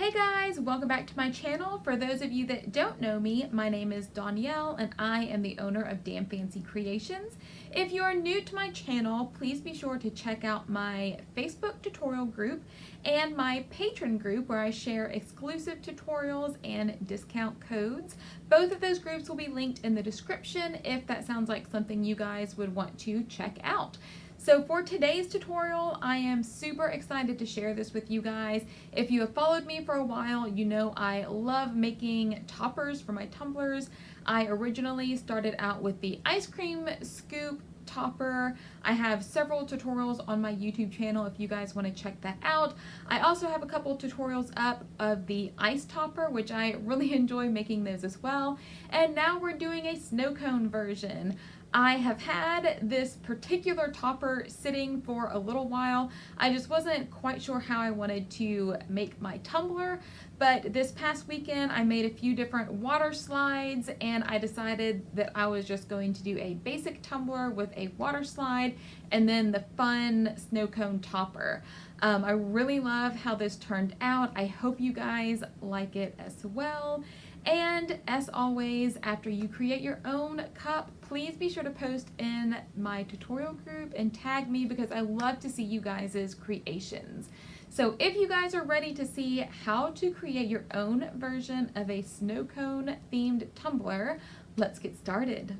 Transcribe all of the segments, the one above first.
Hey guys, welcome back to my channel. For those of you that don't know me, my name is Danielle and I am the owner of Damn Fancy Creations. If you are new to my channel, please be sure to check out my Facebook tutorial group and my patron group where I share exclusive tutorials and discount codes. Both of those groups will be linked in the description if that sounds like something you guys would want to check out. So for today's tutorial, I am super excited to share this with you guys. If you have followed me for a while, you know I love making toppers for my tumblers. I originally started out with the ice cream scoop topper. I have several tutorials on my YouTube channel if you guys want to check that out. I also have a couple tutorials up of the ice topper, which I really enjoy making those as well. And now we're doing a snow cone version. I have had this particular topper sitting for a little while. I just wasn't quite sure how I wanted to make my tumbler, but this past weekend I made a few different water slides and I decided that I was just going to do a basic tumbler with a water slide and then the fun snow cone topper. I really love how this turned out. I hope you guys like it as well. And as always, after you create your own cup, please be sure to post in my tutorial group and tag me because I love to see you guys' creations. So if you guys are ready to see how to create your own version of a snow cone themed tumbler, let's get started.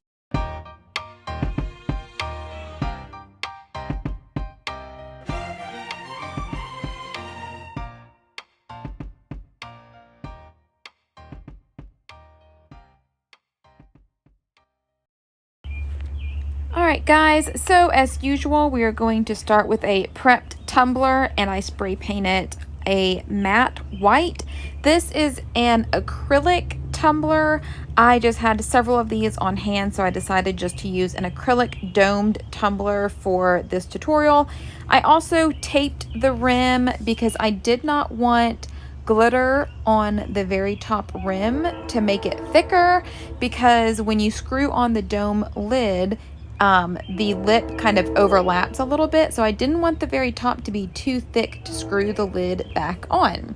Alright guys, so as usual we are going to start with a prepped tumbler and I spray paint it a matte white. This is an acrylic tumbler. I just had several of these on hand, so I decided just to use an acrylic domed tumbler for this tutorial. I also taped the rim because I did not want glitter on the very top rim to make it thicker, because when you screw on the dome lid, the lip kind of overlaps a little bit, so I didn't want the very top to be too thick to screw the lid back on.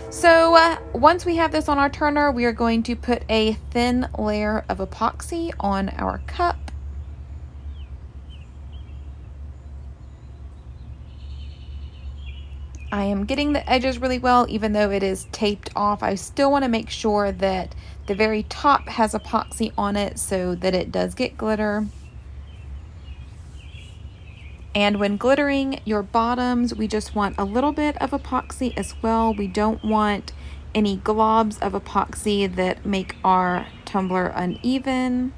So once we have this on our turner, we are going to put a thin layer of epoxy on our cup. I am getting the edges really well, even though it is taped off. I still want to make sure that the very top has epoxy on it so that it does get glitter. And when glittering your bottoms, we just want a little bit of epoxy as well. We don't want any globs of epoxy that make our tumbler uneven.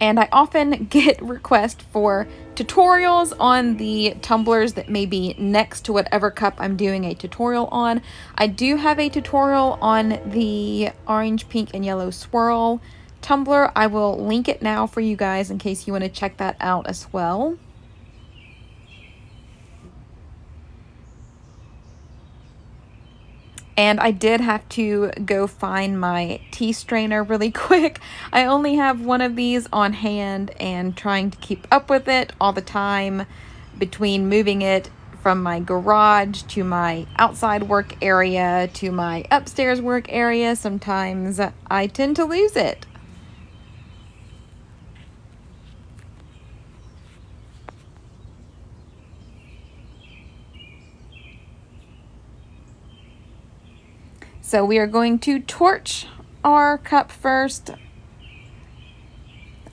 And I often get requests for tutorials on the tumblers that may be next to whatever cup I'm doing a tutorial on. I do have a tutorial on the orange, pink, and yellow swirl tumbler. I will link it now for you guys in case you want to check that out as well. And I did have to go find my tea strainer really quick. I only have one of these on hand and trying to keep up with it all the time between moving it from my garage to my outside work area to my upstairs work area. Sometimes I tend to lose it. So we are going to torch our cup first.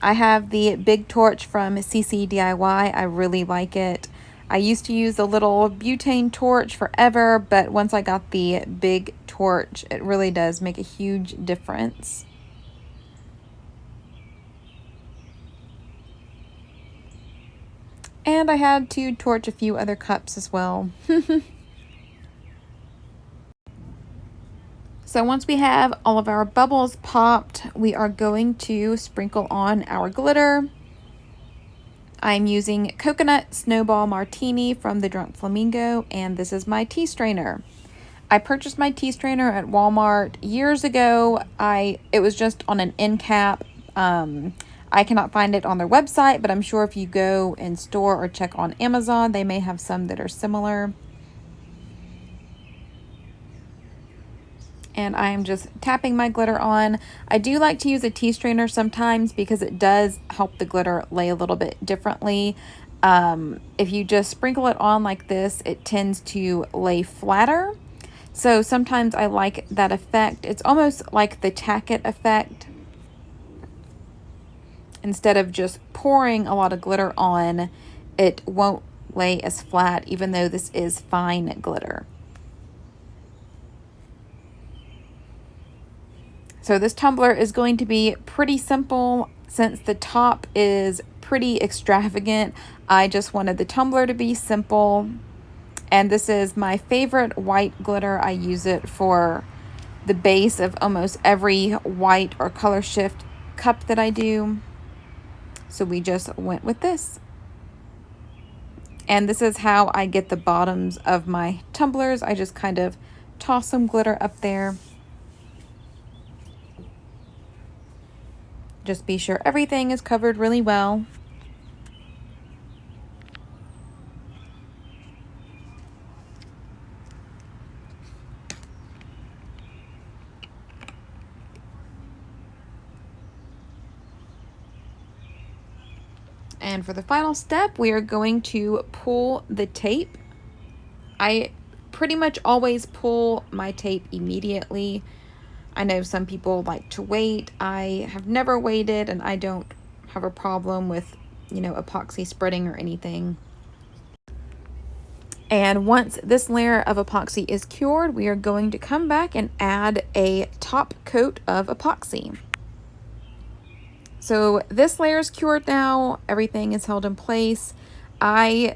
I have the big torch from Ccdiy. I really like it. I used to use a little butane torch forever, but once I got the big torch, it really does make a huge difference. And I had to torch a few other cups as well. So once we have all of our bubbles popped, we are going to sprinkle on our glitter. I'm using Coconut Snowball Martini from the Drunk Flamingo, and this is my tea strainer. I purchased my tea strainer at Walmart years ago. It was just on an end cap. I cannot find it on their website, but I'm sure if you go in store or check on Amazon, they may have some that are similar. And I am just tapping my glitter on. I do like to use a tea strainer sometimes because it does help the glitter lay a little bit differently. If you just sprinkle it on like this, it tends to lay flatter. So sometimes I like that effect. It's almost like the tack it effect. Instead of just pouring a lot of glitter on, it won't lay as flat, even though this is fine glitter. So this tumbler is going to be pretty simple. Since the top is pretty extravagant, I just wanted the tumbler to be simple. And this is my favorite white glitter. I use it for the base of almost every white or color shift cup that I do. So we just went with this. And this is how I get the bottoms of my tumblers. I just kind of toss some glitter up there. Just be sure everything is covered really well. And for the final step, we are going to pull the tape. I pretty much always pull my tape immediately. I know some people like to wait. I have never waited, and I don't have a problem with, epoxy spreading or anything. And once this layer of epoxy is cured, we are going to come back and add a top coat of epoxy. So this layer is cured now. Everything is held in place. I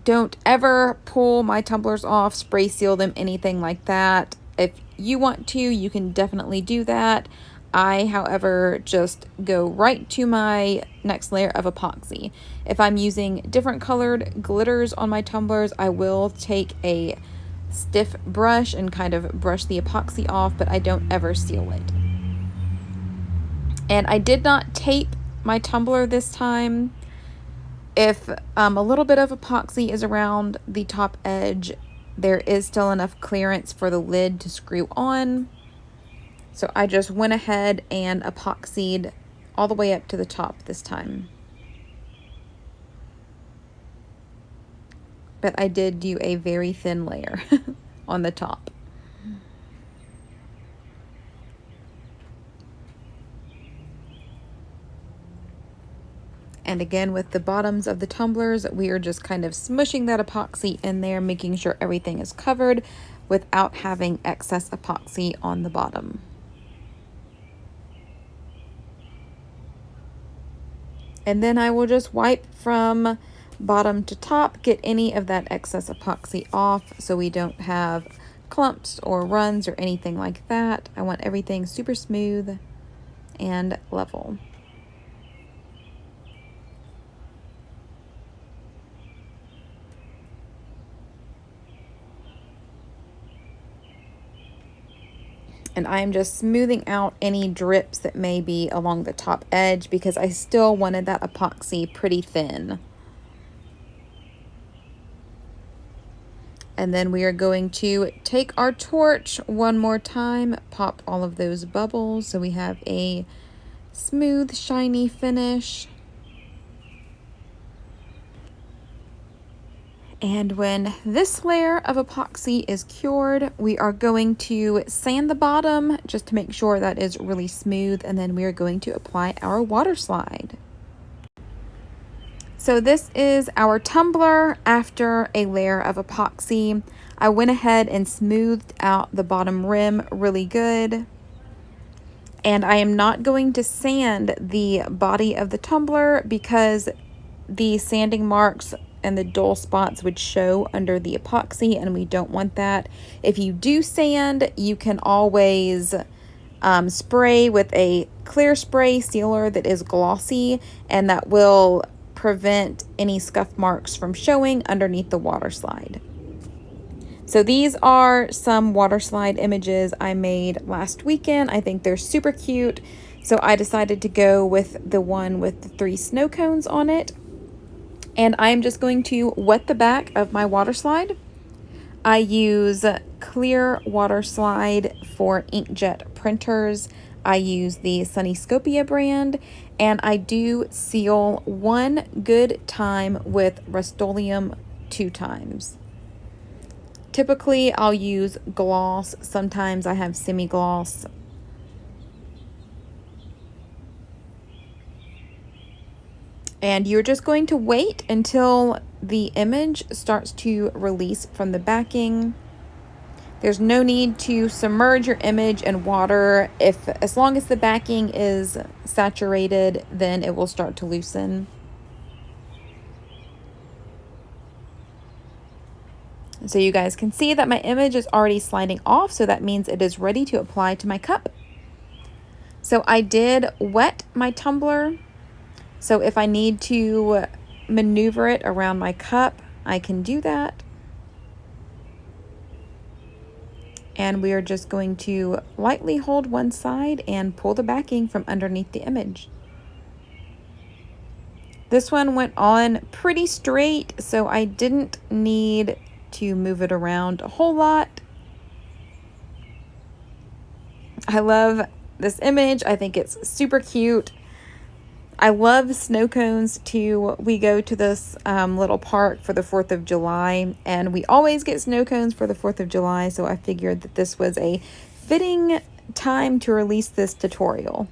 don't ever pull my tumblers off, spray seal them, anything like that. If you want to, you can definitely do that. I, however, just go right to my next layer of epoxy. If I'm using different colored glitters on my tumblers, I will take a stiff brush and kind of brush the epoxy off, but I don't ever seal it. And I did not tape my tumbler this time. If a little bit of epoxy is around the top edge, there is still enough clearance for the lid to screw on. So I just went ahead and epoxied all the way up to the top this time. But I did do a very thin layer on the top. And again, with the bottoms of the tumblers, we are just kind of smushing that epoxy in there, making sure everything is covered without having excess epoxy on the bottom. And then I will just wipe from bottom to top, get any of that excess epoxy off so we don't have clumps or runs or anything like that. I want everything super smooth and level. And I'm just smoothing out any drips that may be along the top edge because I still wanted that epoxy pretty thin. And then we are going to take our torch one more time, pop all of those bubbles so we have a smooth, shiny finish. And when this layer of epoxy is cured, we are going to sand the bottom just to make sure that is really smooth, and then we are going to apply our water slide. So this is our tumbler after a layer of epoxy. I went ahead and smoothed out the bottom rim really good. And I am not going to sand the body of the tumbler because the sanding marks and the dull spots would show under the epoxy, and we don't want that. If you do sand, you can always spray with a clear spray sealer that is glossy, and that will prevent any scuff marks from showing underneath the water slide. So these are some water slide images I made last weekend. I think they're super cute. So I decided to go with the one with the 3 snow cones on it. And I'm just going to wet the back of my water slide. I use clear water slide for inkjet printers. I use the Ccdiy brand, and I do seal 1 good time with Rust-Oleum 2 times. Typically, I'll use gloss. Sometimes I have semi-gloss. And you're just going to wait until the image starts to release from the backing. There's no need to submerge your image in water. As long as the backing is saturated, then it will start to loosen. So you guys can see that my image is already sliding off, so that means it is ready to apply to my cup. So I did wet my tumbler. So if I need to maneuver it around my cup, I can do that. And we are just going to lightly hold one side and pull the backing from underneath the image. This one went on pretty straight, so I didn't need to move it around a whole lot. I love this image. I think it's super cute. I love snow cones too. We go to this little park for the 4th of July, and we always get snow cones for the 4th of July, so I figured that this was a fitting time to release this tutorial.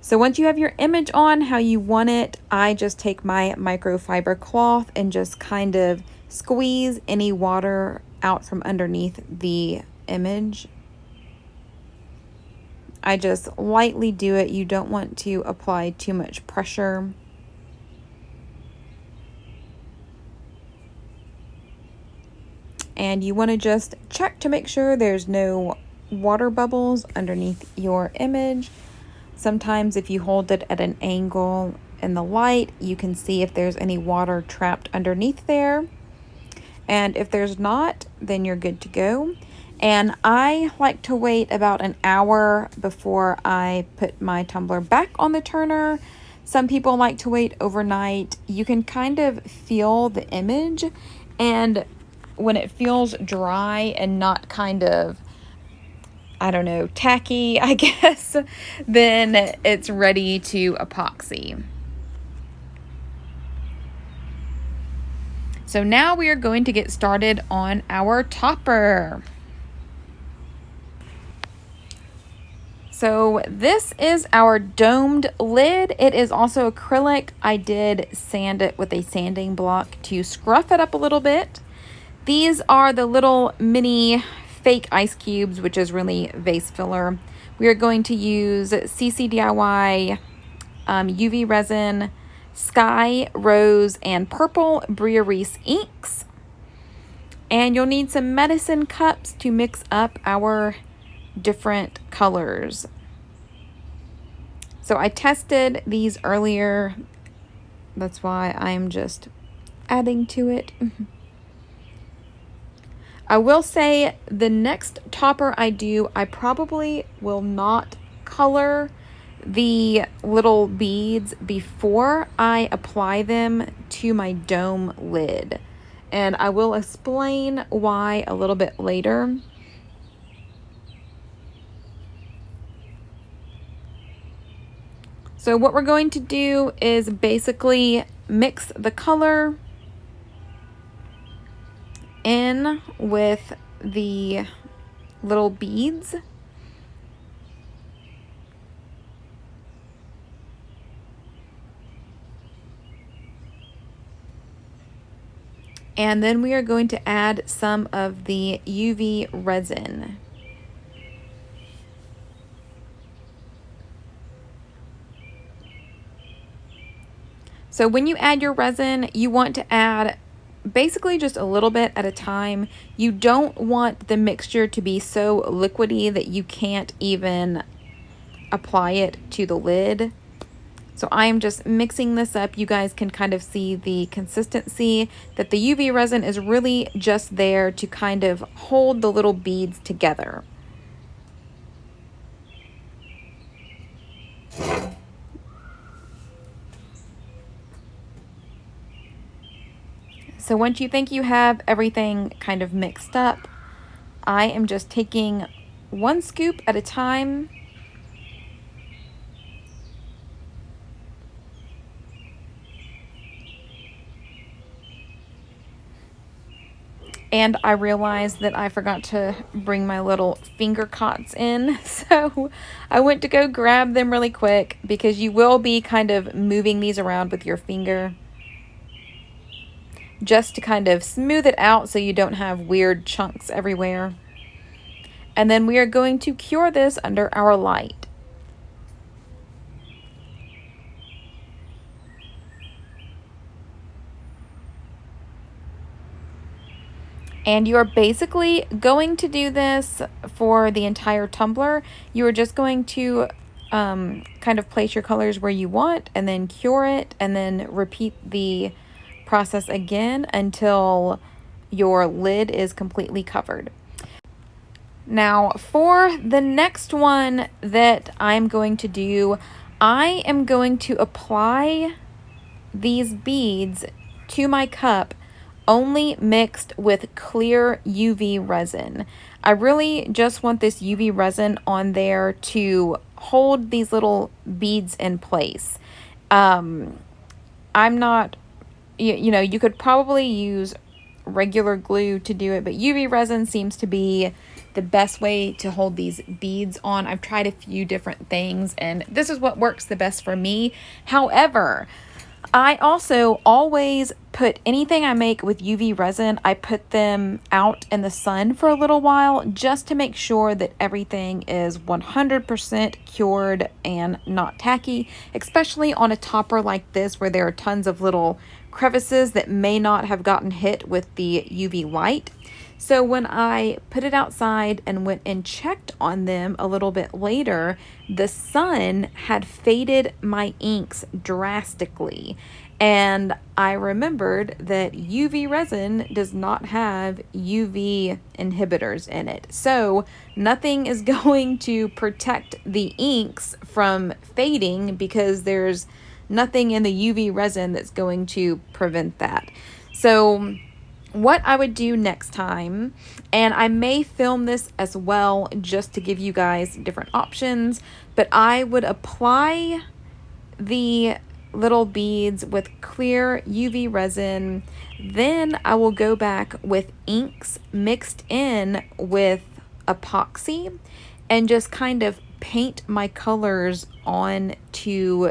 So once you have your image on how you want it, I just take my microfiber cloth and just kind of squeeze any water out from underneath the image. I just lightly do it. You don't want to apply too much pressure. And you want to just check to make sure there's no water bubbles underneath your image. Sometimes if you hold it at an angle in the light, you can see if there's any water trapped underneath there. And if there's not, then you're good to go. And I like to wait about an hour before I put my tumbler back on the turner. Some people like to wait overnight. You can kind of feel the image, and when it feels dry and not kind of, I don't know, tacky, I guess, then it's ready to epoxy. So now we are going to get started on our topper. So this is our domed lid. It is also acrylic. I did sand it with a sanding block to scruff it up a little bit. These are the little mini fake ice cubes, which is really vase filler. We are going to use Ccdiy UV resin, Sky, Rose, and Purple Bria Reece inks. And you'll need some medicine cups to mix up our different colors. So I tested these earlier. That's why I'm just adding to it. I will say the next topper I do, I probably will not color the little beads before I apply them to my dome lid. And I will explain why a little bit later. So what we're going to do is basically mix the color in with the little beads. And then we are going to add some of the UV resin. So when you add your resin, you want to add basically just a little bit at a time. You don't want the mixture to be so liquidy that you can't even apply it to the lid. So I am just mixing this up. You guys can kind of see the consistency that the UV resin is really just there to kind of hold the little beads together. So once you think you have everything kind of mixed up, I am just taking one scoop at a time. And I realized that I forgot to bring my little finger cots in. So I went to go grab them really quick, because you will be kind of moving these around with your finger just to kind of smooth it out so you don't have weird chunks everywhere. And then we are going to cure this under our light. And you are basically going to do this for the entire tumbler. You are just going to kind of place your colors where you want and then cure it, and then repeat the process again until your lid is completely covered. Now for the next one that I'm going to do, I am going to apply these beads to my cup only mixed with clear UV resin. I really just want this UV resin on there to hold these little beads in place. I'm not, you know, you could probably use regular glue to do it, but UV resin seems to be the best way to hold these beads on. I've tried a few different things, and this is what works the best for me. However, I also always put anything I make with UV resin, I put them out in the sun for a little while just to make sure that everything is 100% cured and not tacky, especially on a topper like this where there are tons of little crevices that may not have gotten hit with the UV light. So when I put it outside and went and checked on them a little bit later, the sun had faded my inks drastically. And I remembered that UV resin does not have UV inhibitors in it. So nothing is going to protect the inks from fading, because there's nothing in the UV resin that's going to prevent that. So what I would do next time, and I may film this as well just to give you guys different options, but I would apply the little beads with clear UV resin. Then I will go back with inks mixed in with epoxy and just kind of paint my colors onto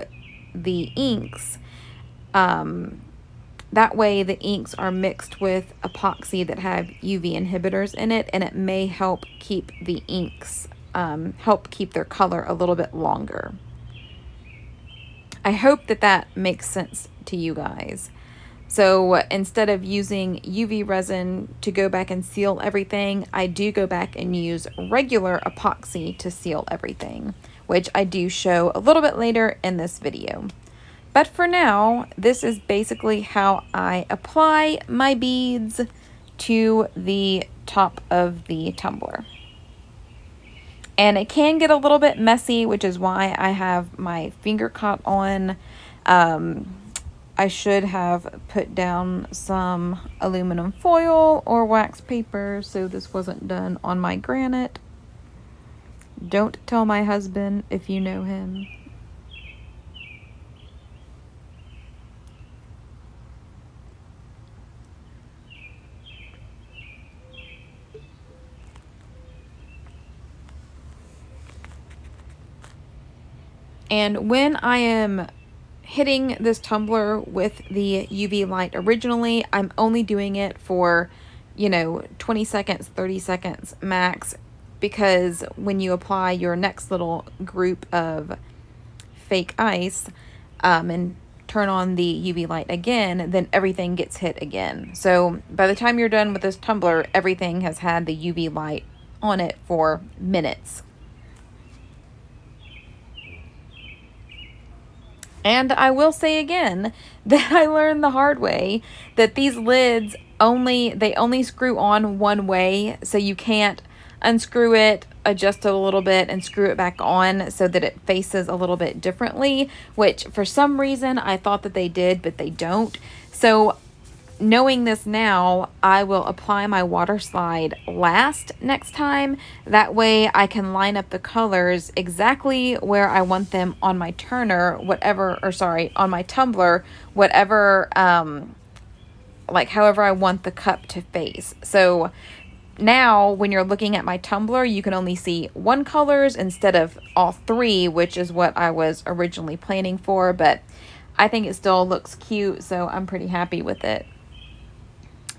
the inks. That way the inks are mixed with epoxy that have UV inhibitors in it, and it may help keep the inks, help keep their color a little bit longer. I hope that that makes sense to you guys. So instead of using UV resin to go back and seal everything, I do go back and use regular epoxy to seal everything, which I do show a little bit later in this video. But for now, this is basically how I apply my beads to the top of the tumbler. And it can get a little bit messy, which is why I have my finger caught on. I should have put down some aluminum foil or wax paper so this wasn't done on my granite. Don't tell my husband if you know him. And when I am hitting this tumbler with the UV light originally, I'm only doing it for, 20 seconds, 30 seconds max, because when you apply your next little group of fake ice and turn on the UV light again, then everything gets hit again. So by the time you're done with this tumbler, everything has had the UV light on it for minutes. And I will say again that I learned the hard way that these lids only screw on one way, so you can't unscrew it, adjust it a little bit, and screw it back on so that it faces a little bit differently, which for some reason I thought that they did, but they don't. So knowing this now, I will apply my water slide last next time. That way I can line up the colors exactly where I want them on my turner, on my tumbler, whatever, like however I want the cup to face. So now when you're looking at my tumbler, you can only see one colors instead of all three, which is what I was originally planning for, but I think it still looks cute, so I'm pretty happy with it.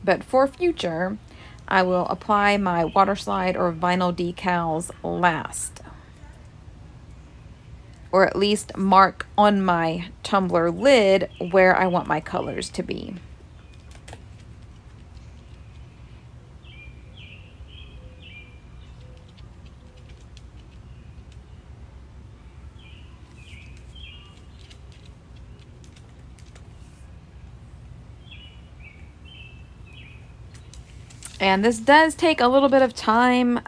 But for future, I will apply my water slide or vinyl decals last. Or at least mark on my tumbler lid where I want my colors to be. And this does take a little bit of time.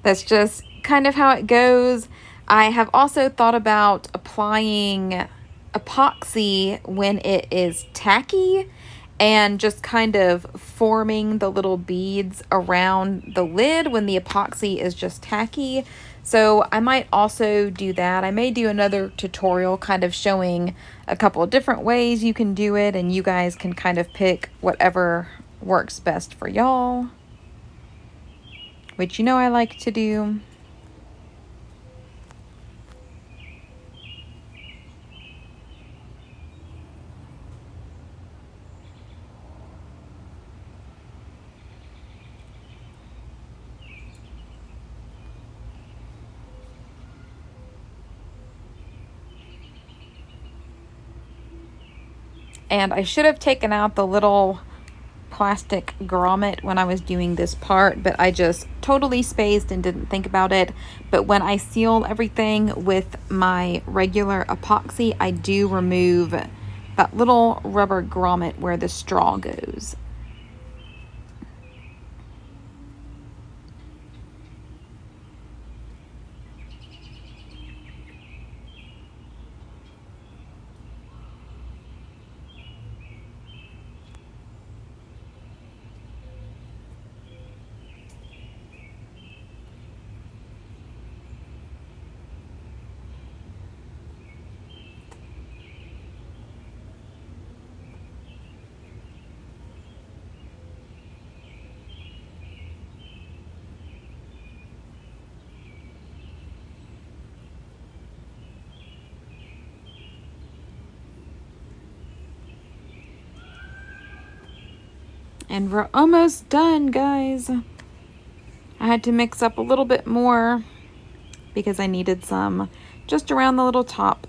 That's just kind of how it goes. I have also thought about applying epoxy when it is tacky and just kind of forming the little beads around the lid when the epoxy is just tacky. So I might also do that. I may do another tutorial kind of showing a couple of different ways you can do it, and you guys can kind of pick whatever works best for y'all, which you know I like to do. And I should have taken out the little plastic grommet when I was doing this part, but I just totally spaced and didn't think about it. But when I seal everything with my regular epoxy, I do remove that little rubber grommet where the straw goes. And we're almost done, guys. I had to mix up a little bit more because I needed some just around the little top.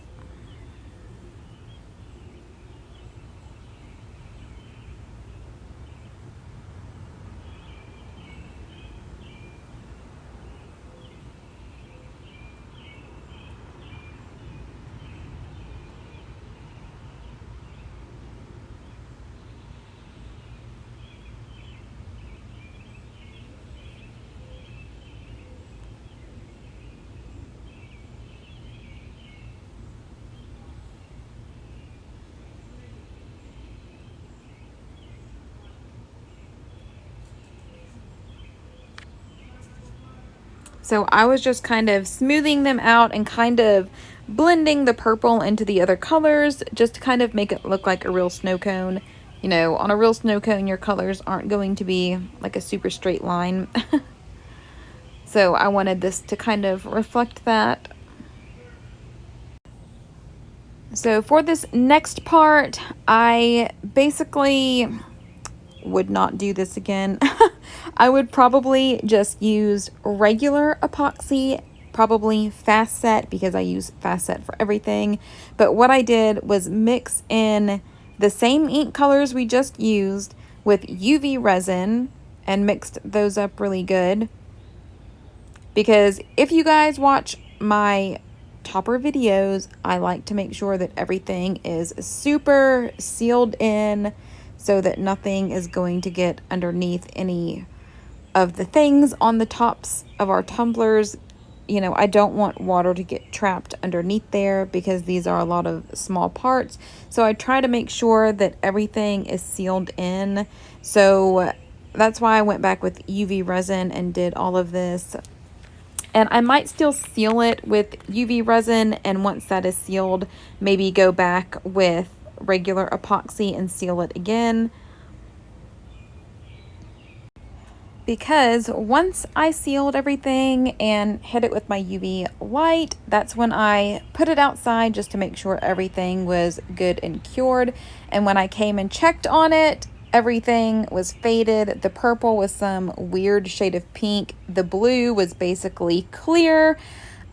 So I was just kind of smoothing them out and kind of blending the purple into the other colors just to kind of make it look like a real snow cone. You know, on a real snow cone, your colors aren't going to be like a super straight line. So I wanted this to kind of reflect that. So for this next part, I basically would not do this again. I would probably just use regular epoxy, probably fast set, because I use fast set for everything. But what I did was mix in the same ink colors we just used with UV resin and mixed those up really good. Because if you guys watch my topper videos, I like to make sure that everything is super sealed in so that nothing is going to get underneath any of the things on the tops of our tumblers. You know, I don't want water to get trapped underneath there because these are a lot of small parts. So I try to make sure that everything is sealed in. So that's why I went back with UV resin and did all of this. And I might still seal it with UV resin, and once that is sealed, maybe go back with regular epoxy and seal it again. Because once I sealed everything and hit it with my UV light, that's when I put it outside just to make sure everything was good and cured. And when I came and checked on it, everything was faded. The purple was some weird shade of pink. The blue was basically clear.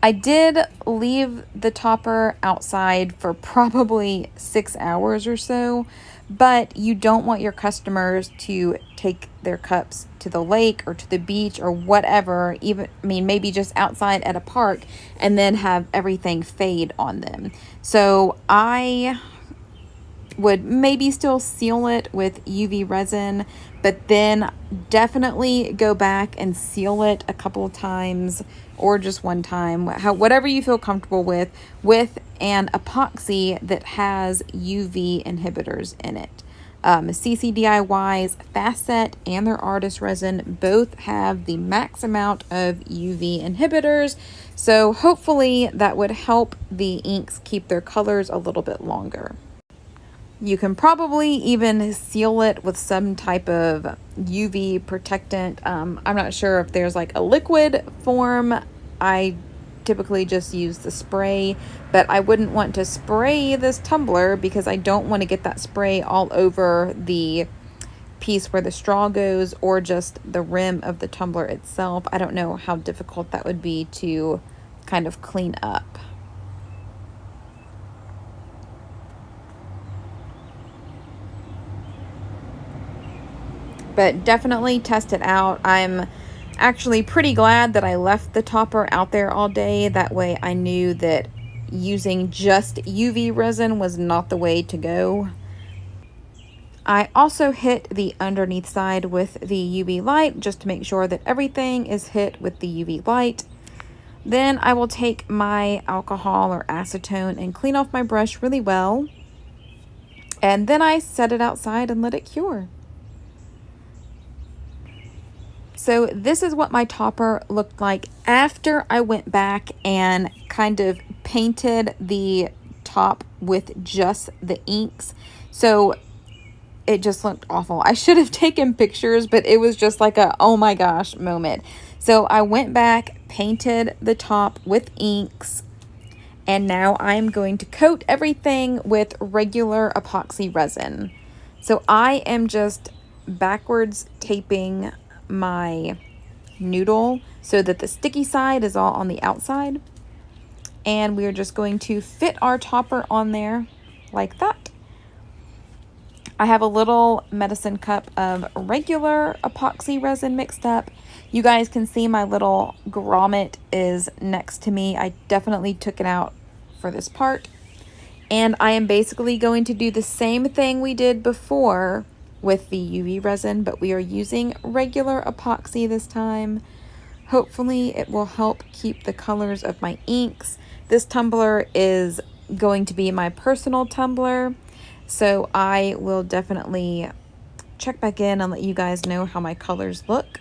I did leave the topper outside for probably 6 hours or so, but you don't want your customers to take their cups to the lake or to the beach or whatever, even, I mean, maybe just outside at a park, and then have everything fade on them. So I would maybe still seal it with UV resin, but then definitely go back and seal it a couple of times or just one time, whatever you feel comfortable with an epoxy that has UV inhibitors in it. Ccdiy's Fast Set and their Artist Resin both have the max amount of UV inhibitors, so hopefully that would help the inks keep their colors a little bit longer. You can probably even seal it with some type of UV protectant. I'm not sure if there's like a liquid form. I typically just use the spray, but I wouldn't want to spray this tumbler because I don't want to get that spray all over the piece where the straw goes or just the rim of the tumbler itself. I don't know how difficult that would be to kind of clean up. But definitely test it out. I'm actually pretty glad that I left the topper out there all day. That way I knew that using just UV resin was not the way to go. I also hit the underneath side with the UV light just to make sure that everything is hit with the UV light. Then I will take my alcohol or acetone and clean off my brush really well. And then I set it outside and let it cure. So this is what my topper looked like after I went back and kind of painted the top with just the inks. So it just looked awful. I should have taken pictures, but it was just like a oh my gosh moment. So I went back, painted the top with inks, and now I'm going to coat everything with regular epoxy resin. So I am just backwards taping my noodle so that the sticky side is all on the outside, and we're just going to fit our topper on there like that. I have a little medicine cup of regular epoxy resin mixed up. You guys can see my little grommet is next to me. I definitely took it out for this part, and I am basically going to do the same thing we did before with the UV resin, but we are using regular epoxy this time. Hopefully it will help keep the colors of my inks. This tumbler is going to be my personal tumbler, so I will definitely check back in and let you guys know how my colors look.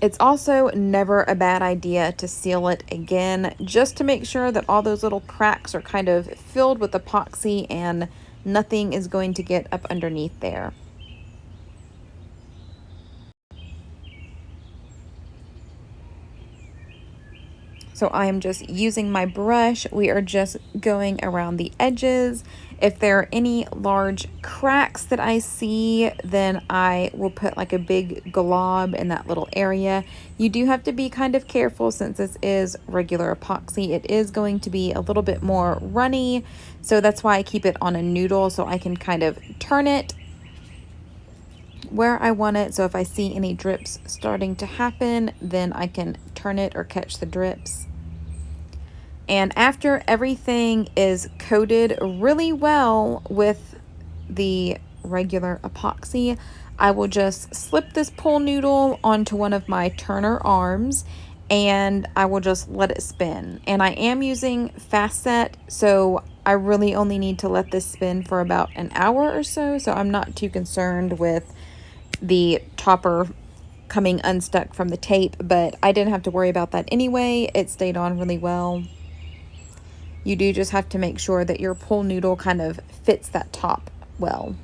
It's also never a bad idea to seal it again, just to make sure that all those little cracks are kind of filled with epoxy and nothing is going to get up underneath there. So I am just using my brush. We are just going around the edges. If there are any large cracks that I see, then I will put like a big glob in that little area. You do have to be kind of careful since this is regular epoxy. It is going to be a little bit more runny, so that's why I keep it on a noodle so I can kind of turn it where I want it. So if I see any drips starting to happen, then I can turn it or catch the drips. And after everything is coated really well with the regular epoxy, I will just slip this pool noodle onto one of my turner arms and I will just let it spin. And I am using fast set, so I really only need to let this spin for about an hour or so. So I'm not too concerned with the topper coming unstuck from the tape, but I didn't have to worry about that anyway. It stayed on really well. You do just have to make sure that your pool noodle kind of fits that top well.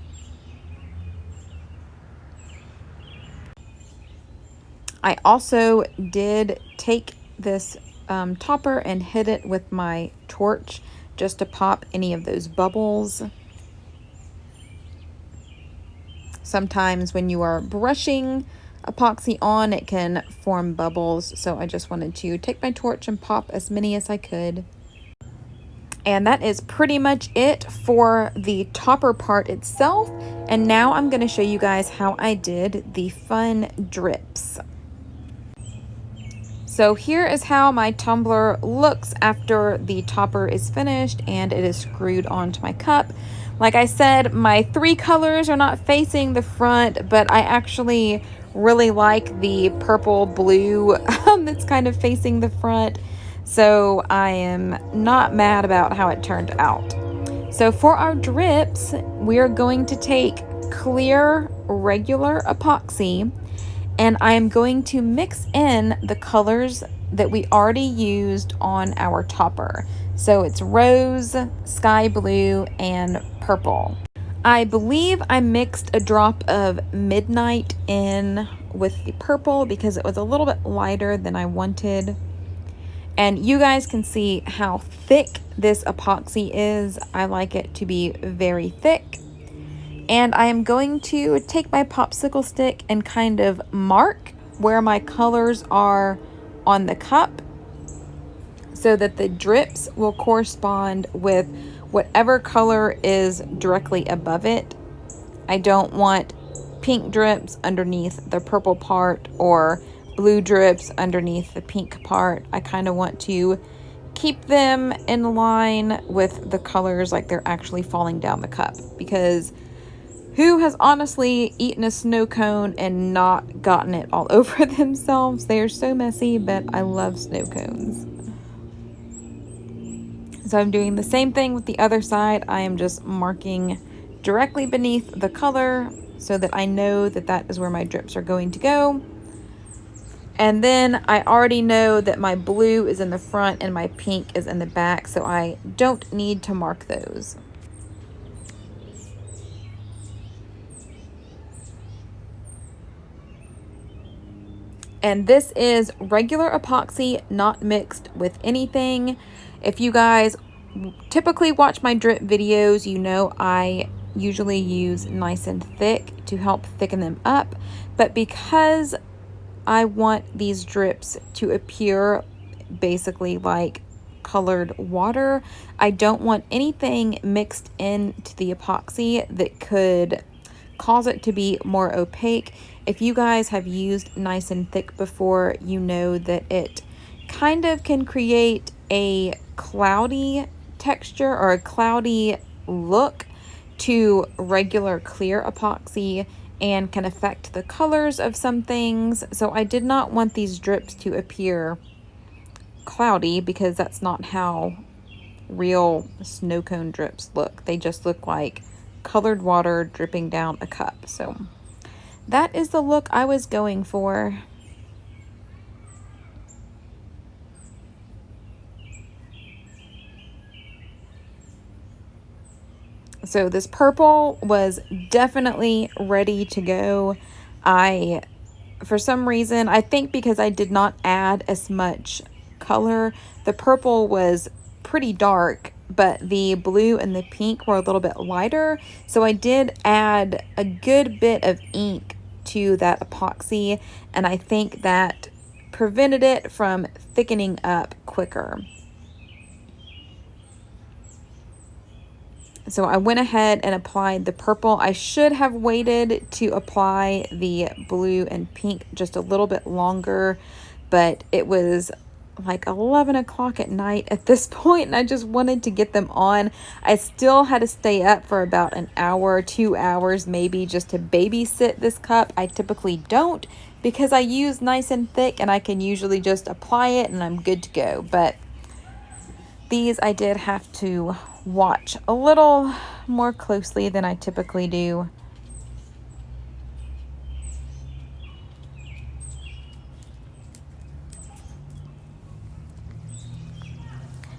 I also did take this topper and hit it with my torch just to pop any of those bubbles. Sometimes when you are brushing epoxy on, it can form bubbles, so I just wanted to take my torch and pop as many as I could. And that is pretty much it for the topper part itself. And now I'm going to show you guys how I did the fun drips. So here is how my tumbler looks after the topper is finished and it is screwed onto my cup. Like I said, my 3 colors are not facing the front, but I actually really like the purple blue that's kind of facing the front. So I am not mad about how it turned out. So for our drips, we are going to take clear regular epoxy and I am going to mix in the colors that we already used on our topper. So it's rose, sky blue, and purple. I believe I mixed a drop of midnight in with the purple because it was a little bit lighter than I wanted. And you guys can see how thick this epoxy is. I like it to be very thick. And I am going to take my popsicle stick and kind of mark where my colors are on the cup so that the drips will correspond with whatever color is directly above it. I don't want pink drips underneath the purple part or blue drips underneath the pink part. I kind of want to keep them in line with the colors like they're actually falling down the cup, because who has honestly eaten a snow cone and not gotten it all over themselves? They are so messy, but I love snow cones. So I'm doing the same thing with the other side. I am just marking directly beneath the color so that I know that that is where my drips are going to go. And then I already know that my blue is in the front and my pink is in the back, so I don't need to mark those. And this is regular epoxy, not mixed with anything. If you guys typically watch my drip videos, you know I usually use nice and thick to help thicken them up. But because I want these drips to appear basically like colored water, I don't want anything mixed into the epoxy that could cause it to be more opaque. If you guys have used nice and thick before, you know that it kind of can create a cloudy texture or a cloudy look to regular clear epoxy and can affect the colors of some things. So I did not want these drips to appear cloudy because that's not how real snow cone drips look. They just look like colored water dripping down a cup. So that is the look I was going for. So this purple was definitely ready to go. For some reason, I think because I did not add as much color, the purple was pretty dark, but the blue and the pink were a little bit lighter. So I did add a good bit of ink to that epoxy, and I think that prevented it from thickening up quicker. So I went ahead and applied the purple. I should have waited to apply the blue and pink just a little bit longer, but it was like 11 o'clock at night at this point, and I just wanted to get them on. I still had to stay up for about an hour, 2 hours maybe, just to babysit this cup. I typically don't, because I use nice and thick and I can usually just apply it and I'm good to go. But these I did have to watch a little more closely than I typically do.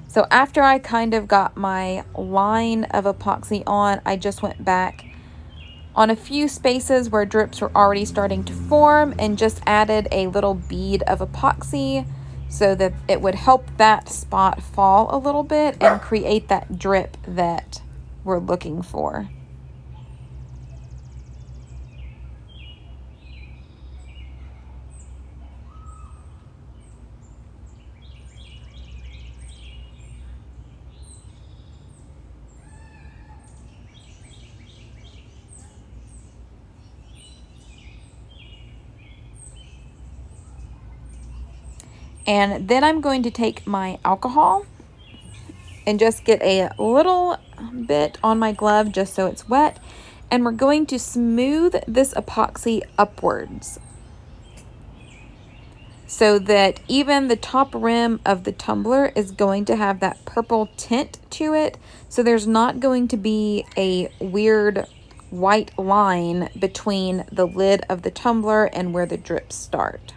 So after I kind of got my line of epoxy on, I just went back on a few spaces where drips were already starting to form and just added a little bead of epoxy so that it would help that spot fall a little bit and create that drip that we're looking for. And then I'm going to take my alcohol and just get a little bit on my glove just so it's wet. And we're going to smooth this epoxy upwards so that even the top rim of the tumbler is going to have that purple tint to it. So there's not going to be a weird white line between the lid of the tumbler and where the drips start.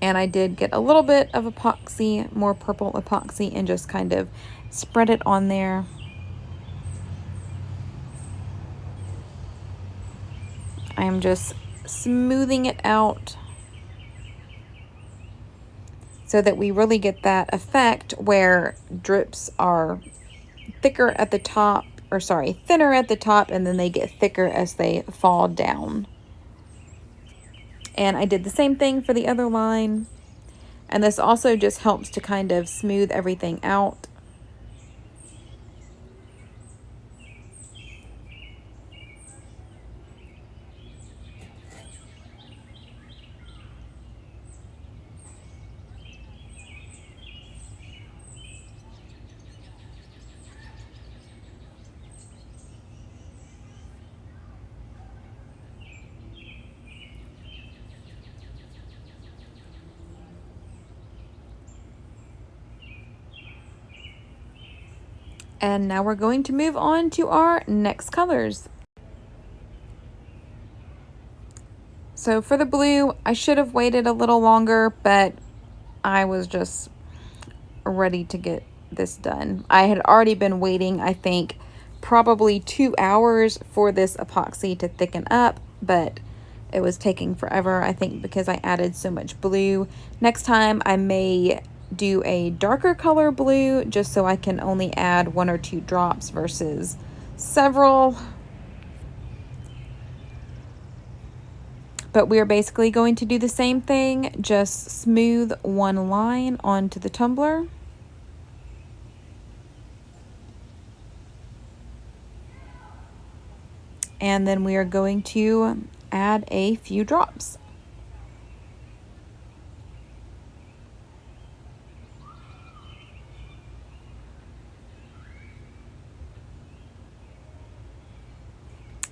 And I did get a little bit of epoxy, more purple epoxy, and just kind of spread it on there. I'm just smoothing it out so that we really get that effect where drips are thicker at the top, or sorry, thinner at the top, and then they get thicker as they fall down. And I did the same thing for the other line. And this also just helps to kind of smooth everything out. And now we're going to move on to our next colors. So for the blue, I should have waited a little longer, but I was just ready to get this done. I had already been waiting, I think, probably 2 hours for this epoxy to thicken up, but it was taking forever, I think, because I added so much blue. Next time I may do a darker color blue just so I can only add 1 or 2 drops versus several. But we are basically going to do the same thing, just smooth one line onto the tumbler. And then we are going to add a few drops.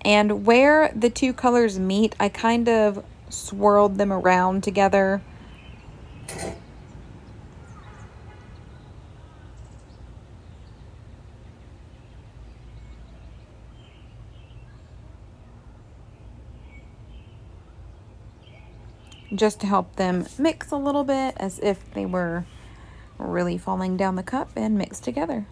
And where the two colors meet, I kind of swirled them around together. Just to help them mix a little bit as if they were really falling down the cup and mixed together.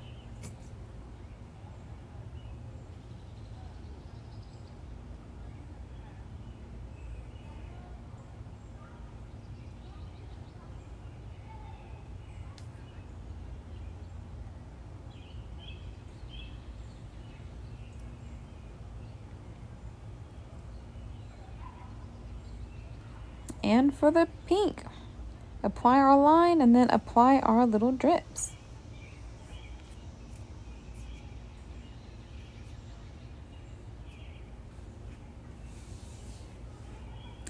And for the pink, apply our line and then apply our little drips.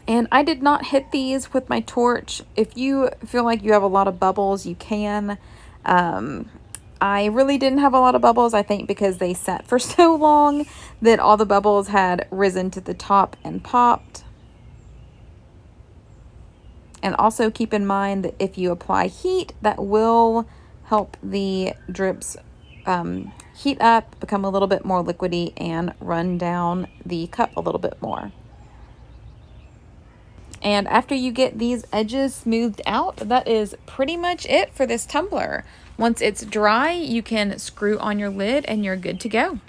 And I did not hit these with my torch. If you feel like you have a lot of bubbles, you can. I really didn't have a lot of bubbles, I think because they sat for so long that all the bubbles had risen to the top and popped. And also keep in mind that if you apply heat, that will help the drips heat up, become a little bit more liquidy, and run down the cup a little bit more. And after you get these edges smoothed out, that is pretty much it for this tumbler. Once it's dry, you can screw on your lid and you're good to go.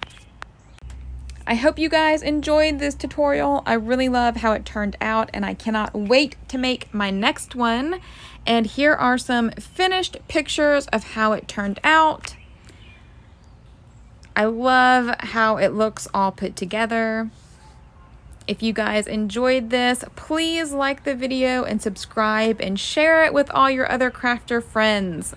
I hope you guys enjoyed this tutorial. I really love how it turned out and I cannot wait to make my next one. And here are some finished pictures of how it turned out. I love how it looks all put together. If you guys enjoyed this, please like the video and subscribe and share it with all your other crafter friends.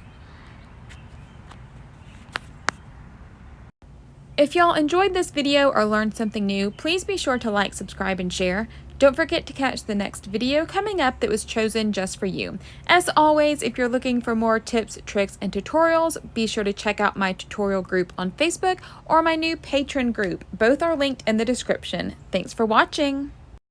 If y'all enjoyed this video or learned something new, please be sure to like, subscribe, and share. Don't forget to catch the next video coming up that was chosen just for you. As always, if you're looking for more tips, tricks, and tutorials, be sure to check out my tutorial group on Facebook or my new patron group. Both are linked in the description. Thanks for watching.